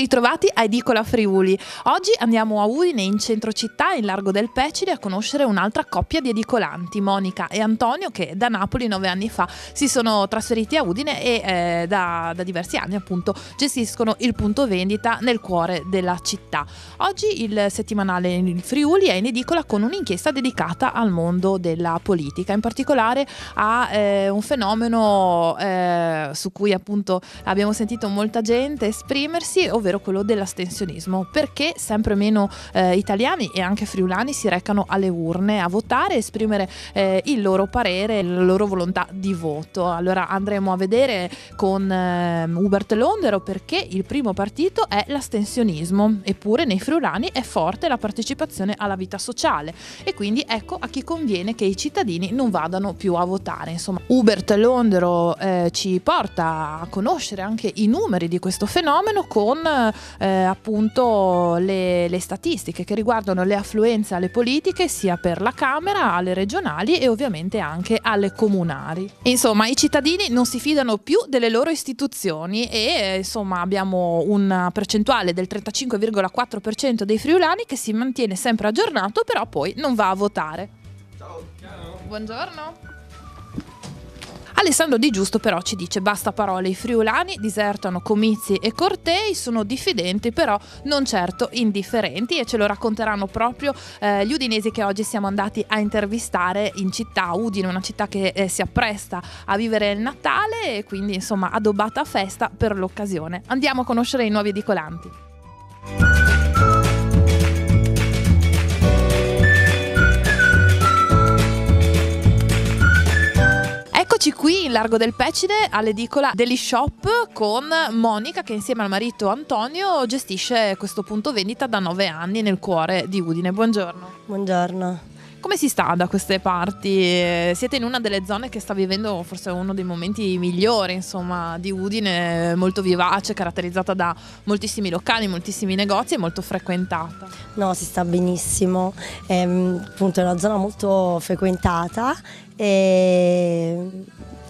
ritrovati a Edicola Friuli. Oggi andiamo a Udine, in centro città, in Largo del Pecide, a conoscere un'altra coppia di edicolanti, Monica e Antonio, che da Napoli 9 anni fa si sono trasferiti a Udine e da diversi anni appunto gestiscono il punto vendita nel cuore della città. Oggi il settimanale Il Friuli è in edicola con un'inchiesta dedicata al mondo della politica, in particolare a un fenomeno su cui appunto abbiamo sentito molta gente esprimersi, ovvero quello dell'astensionismo, perché sempre meno italiani e anche friulani si recano alle urne a votare e esprimere il loro parere, la loro volontà di voto. Allora andremo a vedere con Hubert Londero perché il primo partito è l'astensionismo, eppure nei friulani è forte la partecipazione alla vita sociale e quindi ecco a chi conviene che i cittadini non vadano più a votare. Insomma, Hubert Londero ci porta a conoscere anche i numeri di questo fenomeno con appunto le statistiche che riguardano le affluenze alle politiche sia per la Camera, alle regionali e ovviamente anche alle comunali. Insomma, i cittadini non si fidano più delle loro istituzioni e insomma abbiamo una percentuale del 35,4% dei friulani che si mantiene sempre aggiornato, però poi non va a votare. Ciao. Buongiorno. Alessandro Di Giusto però ci dice basta parole, i friulani disertano comizi e cortei, sono diffidenti però non certo indifferenti, e ce lo racconteranno proprio gli udinesi che oggi siamo andati a intervistare in città. Udine, una città che si appresta a vivere il Natale e quindi insomma addobbata a festa per l'occasione. Andiamo a conoscere i nuovi edicolanti. Eccoci qui in Largo del Pecide all'edicola Deli Shop con Monica che insieme al marito Antonio gestisce questo punto vendita da 9 anni nel cuore di Udine. Buongiorno. Buongiorno. Come si sta da queste parti? Siete in una delle zone che sta vivendo forse uno dei momenti migliori, insomma, di Udine, molto vivace, caratterizzata da moltissimi locali, moltissimi negozi e molto frequentata. No, si sta benissimo, appunto è una zona molto frequentata e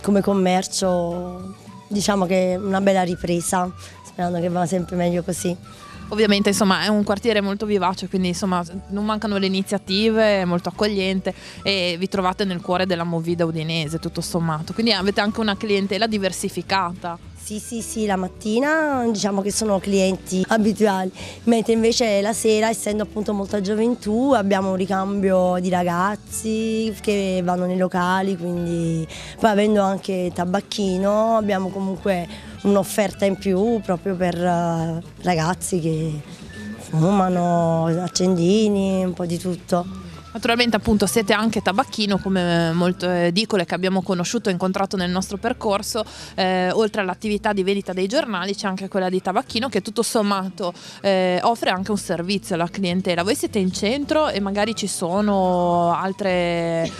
come commercio diciamo che è una bella ripresa, sperando che vada sempre meglio così. Ovviamente insomma è un quartiere molto vivace, quindi insomma non mancano le iniziative, è molto accogliente e vi trovate nel cuore della movida udinese tutto sommato, quindi avete anche una clientela diversificata. Sì, la mattina diciamo che sono clienti abituali, mentre invece la sera, essendo appunto molta gioventù, abbiamo un ricambio di ragazzi che vanno nei locali, quindi poi avendo anche tabacchino abbiamo comunque un'offerta in più proprio per ragazzi che fumano, accendini, un po' di tutto. Naturalmente appunto siete anche tabacchino come molte edicole che abbiamo conosciuto e incontrato nel nostro percorso, oltre all'attività di vendita dei giornali c'è anche quella di tabacchino che tutto sommato offre anche un servizio alla clientela. Voi siete in centro e magari ci sono altre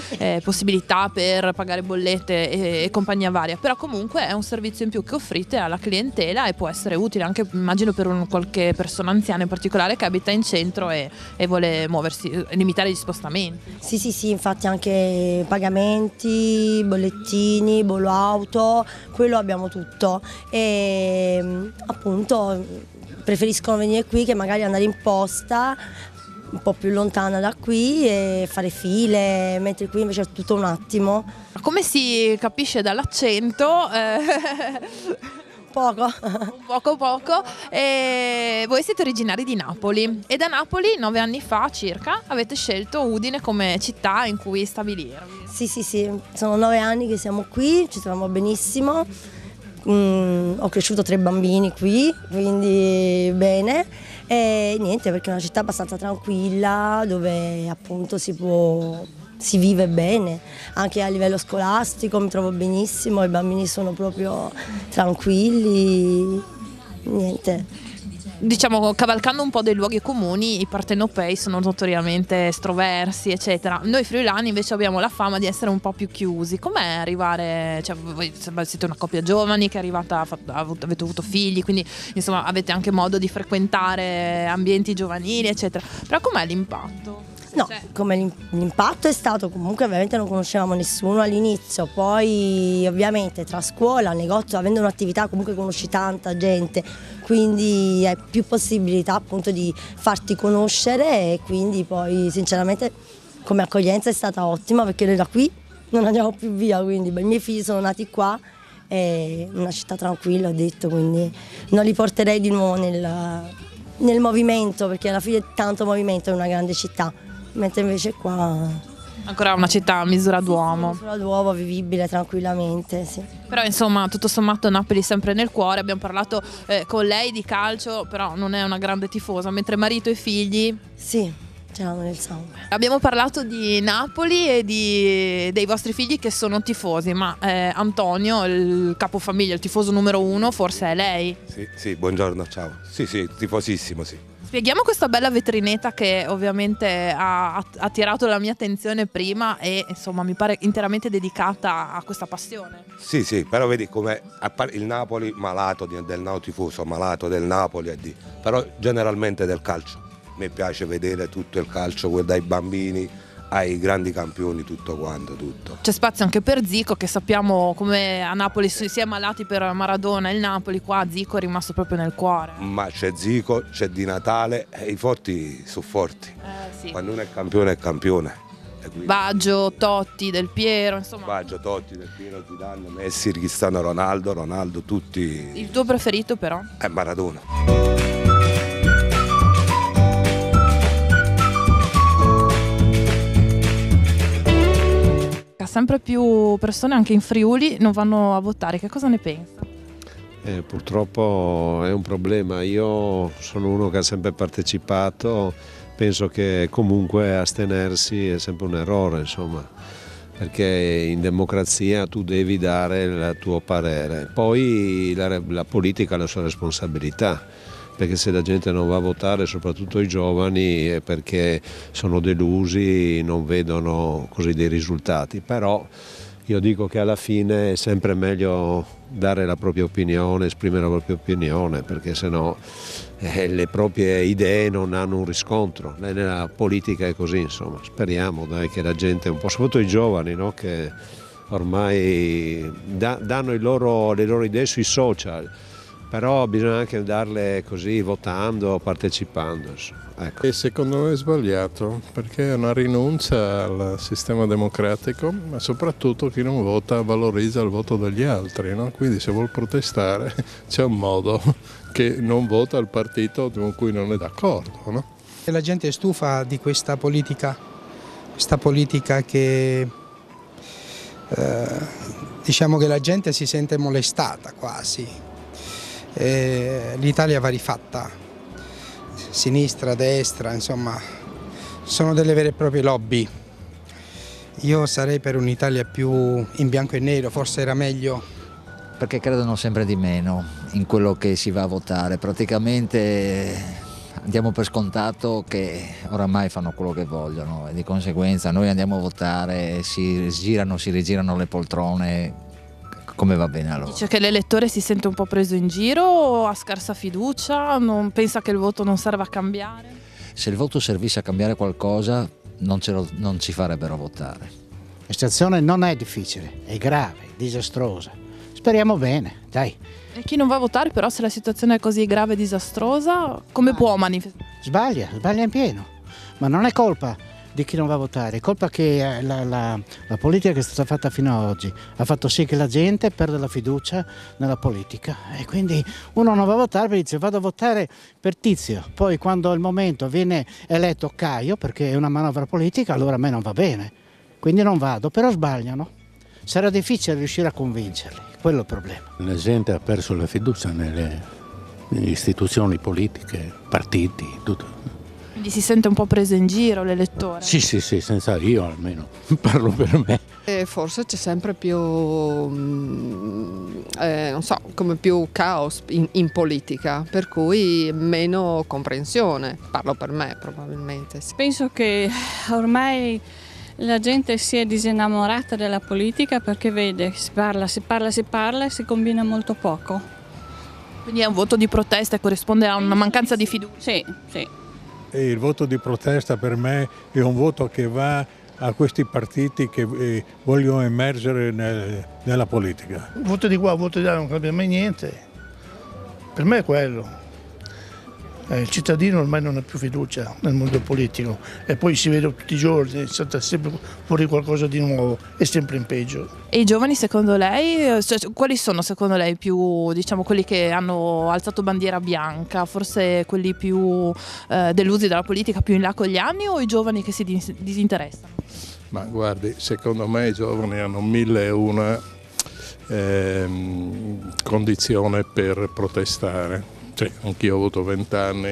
possibilità per pagare bollette e compagnia varia, però comunque è un servizio in più che offrite alla clientela e può essere utile anche immagino per qualche persona anziana in particolare che abita in centro e vuole muoversi, limitare gli spostamenti. Sì, infatti anche pagamenti, bollettini, bollo auto, quello abbiamo tutto e appunto preferiscono venire qui che magari andare in posta un po' più lontana da qui e fare file, mentre qui invece è tutto un attimo. Come si capisce dall'accento? Poco. Poco. E voi siete originari di Napoli e da Napoli 9 anni fa circa avete scelto Udine come città in cui stabilirvi. Sì, sono 9 anni che siamo qui, ci troviamo benissimo, ho cresciuto 3 bambini qui, quindi bene e niente, perché è una città abbastanza tranquilla dove appunto si vive bene, anche a livello scolastico mi trovo benissimo, i bambini sono proprio tranquilli, niente. Diciamo, cavalcando un po' dei luoghi comuni, i partenopei sono notoriamente estroversi, eccetera. Noi friulani invece abbiamo la fama di essere un po' più chiusi. Com'è arrivare, cioè voi siete una coppia giovani che è arrivata, avete avuto figli, quindi insomma avete anche modo di frequentare ambienti giovanili, eccetera. Però com'è l'impatto? No, come l'impatto è stato, comunque ovviamente non conoscevamo nessuno all'inizio, poi ovviamente tra scuola, negozio, avendo un'attività comunque conosci tanta gente, quindi hai più possibilità appunto di farti conoscere e quindi poi sinceramente come accoglienza è stata ottima perché noi da qui non andiamo più via, quindi i miei figli sono nati qua, è una città tranquilla ho detto, quindi non li porterei di nuovo nel movimento perché alla fine è tanto movimento in una grande città. Mentre invece qua Ancora una città a misura d'uomo. misura d'uomo, vivibile tranquillamente, sì. Però insomma tutto sommato Napoli è sempre nel cuore, abbiamo parlato con lei di calcio, però non è una grande tifosa, mentre marito e figli... Sì, ce l'hanno nel sangue. Abbiamo parlato di Napoli e dei vostri figli che sono tifosi, ma Antonio, il capofamiglia, il tifoso numero 1, forse è lei? Sì, buongiorno, ciao. Sì, tifosissimo, sì. Spieghiamo questa bella vetrinetta che ovviamente ha attirato la mia attenzione prima e insomma mi pare interamente dedicata a questa passione. Sì, però vedi come il Napoli malato del tifoso, malato del Napoli, però generalmente del calcio. Mi piace vedere tutto il calcio, dai bambini ai grandi campioni, tutto quanto, tutto. C'è spazio anche per Zico, che sappiamo come a Napoli si è malati per Maradona, il Napoli qua Zico è rimasto proprio nel cuore. Ma c'è Zico, c'è Di Natale e i forti sono forti. Sì. Quando uno è campione è campione. Baggio, Totti, Del Piero, insomma. Baggio, Totti, Del Piero, Zidane, Messi, Cristiano Ronaldo, tutti. Il tuo preferito però? È Maradona. Sempre più persone anche in Friuli non vanno a votare, che cosa ne pensa? Purtroppo è un problema, io sono uno che ha sempre partecipato, penso che comunque astenersi è sempre un errore, insomma, perché in democrazia tu devi dare il tuo parere, poi la politica ha la sua responsabilità. Perché se la gente non va a votare, soprattutto i giovani, è perché sono delusi, non vedono così dei risultati. Però io dico che alla fine è sempre meglio dare la propria opinione, esprimere la propria opinione, perché sennò le proprie idee non hanno un riscontro. Nella politica è così, insomma. Speriamo dai, che la gente, un po', soprattutto i giovani, no? Che ormai danno le loro idee sui social. Però bisogna anche darle così, votando, partecipando. Ecco. E secondo me è sbagliato, perché è una rinuncia al sistema democratico, ma soprattutto chi non vota valorizza il voto degli altri, no? Quindi se vuol protestare c'è un modo che non vota il partito con cui non è d'accordo, no? La gente è stufa di questa politica che diciamo che la gente si sente molestata quasi. L'Italia va rifatta, sinistra, destra, insomma, sono delle vere e proprie lobby. Io sarei per un'Italia più in bianco e nero, forse era meglio. Perché credono sempre di meno in quello che si va a votare, praticamente diamo per scontato che oramai fanno quello che vogliono e di conseguenza noi andiamo a votare, si rigirano le poltrone come va bene a loro. Dice che l'elettore si sente un po' preso in giro, ha scarsa fiducia, non pensa che il voto non serva a cambiare? Se il voto servisse a cambiare qualcosa non ci farebbero votare. La situazione non è difficile, è grave, disastrosa. Speriamo bene, dai. E chi non va a votare però, se la situazione è così grave e disastrosa, come può manifestare? Sbaglia in pieno, ma non è colpa di chi non va a votare, è colpa che la politica che è stata fatta fino ad oggi ha fatto sì che la gente perde la fiducia nella politica e quindi uno non va a votare perché dice vado a votare per Tizio, poi quando è il momento viene eletto Caio perché è una manovra politica, allora a me non va bene, quindi non vado, però sbagliano, sarà difficile riuscire a convincerli, quello è il problema. La gente ha perso la fiducia nelle istituzioni politiche, partiti, tutto. Quindi si sente un po' preso in giro l'elettore? Sì, senza io almeno, parlo per me. Forse c'è sempre più, non so, come più caos in politica, per cui meno comprensione, parlo per me probabilmente. Sì. Penso che ormai la gente si è disinnamorata della politica perché vede, si parla e si combina molto poco. Quindi è un voto di protesta e corrisponde a una mancanza di fiducia? Sì. il voto di protesta per me è un voto che va a questi partiti che vogliono emergere nella politica. Voto di qua, voto di là, non cambia mai niente. Per me è quello. Il cittadino ormai non ha più fiducia nel mondo politico e poi si vede tutti i giorni, salta sempre fuori qualcosa di nuovo, è sempre in peggio. E i giovani secondo lei, quali sono secondo lei più, diciamo, quelli che hanno alzato bandiera bianca, forse quelli più delusi dalla politica, più in là con gli anni, o i giovani che si disinteressano? Ma guardi, secondo me i giovani hanno 1001 condizione per protestare. Cioè, anch'io ho avuto 20 anni,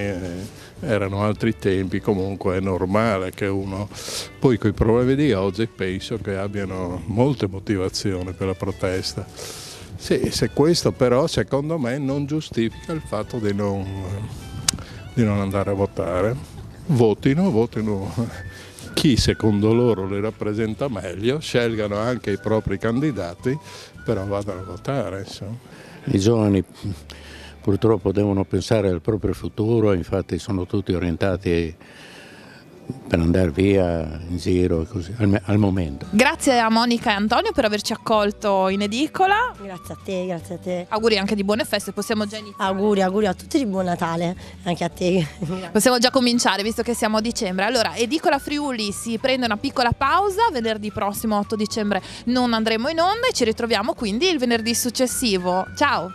erano altri tempi, comunque è normale che uno, poi con i problemi di oggi penso che abbiano molte motivazioni per la protesta. Sì, se questo però secondo me non giustifica il fatto di non andare a votare. Votino chi secondo loro li rappresenta meglio, scelgano anche i propri candidati, però vadano a votare, insomma. I giovani purtroppo devono pensare al proprio futuro, infatti sono tutti orientati per andare via in giro così, al momento. Grazie a Monica e Antonio per averci accolto in edicola. Grazie a te, grazie a te. Auguri anche di buone feste, possiamo già iniziare. Auguri a tutti di buon Natale, anche a te. Possiamo già cominciare visto che siamo a dicembre. Allora, Edicola Friuli si prende una piccola pausa, venerdì prossimo 8 dicembre non andremo in onda e ci ritroviamo quindi il venerdì successivo. Ciao!